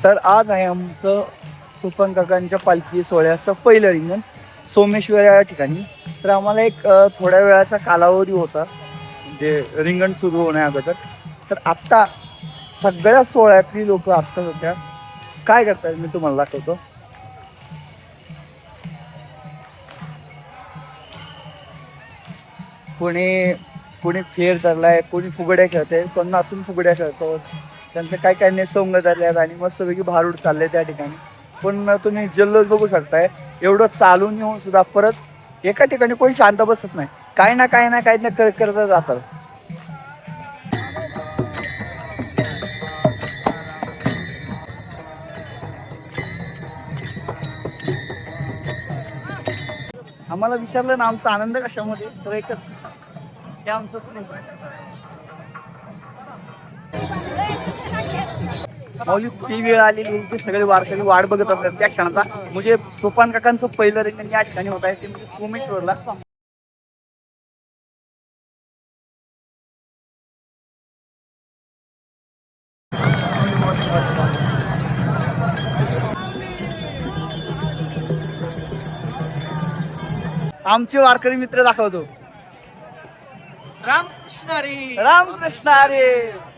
तर आज आहे आमचं सोपान काकांच्या पालखी सोहळ्याचं पहिलं रिंगण सोमेश्वर या ठिकाणी. तर आम्हाला एक थोड्या वेळाचा कालावधी होता म्हणजे रिंगण सुरू होण्या अगोदर. तर आत्ता सगळ्या सोहळ्यातली लोक आत्ता सध्या काय करतात मी तुम्हाला दाखवतो. कोणी कोणी फेर धरलाय, कोणी फुगड्या खेळतंय, कोण नाचून फुगड्या खेळतो. त्यांचं काय काय नेसोंग झाले आणि मस्तपैकी भारूड चाललंय त्या ठिकाणी. पण तुम्ही जल्लोष बघू शकताय, एवढं चालून येऊन सुद्धा परत एका ठिकाणी कोणी शांत बसत नाही. काय ना काय ना काय ना करत जातात. आम्हाला विचारलं ना आमचा आनंद कशामध्ये, तर एकच हे आमचं माऊली ती वेळ आलेली ते सगळे वारकरी वाट बघत असतात त्या क्षणाचा. म्हणजे सोपान काकांचं पहिलं रिंगण या ठिकाणी होत आहे ते म्हणजे सोमेश्वरला. आमचे वारकरी मित्र दाखवतो. रामकृष्ण हरी. रामकृष्ण हरी.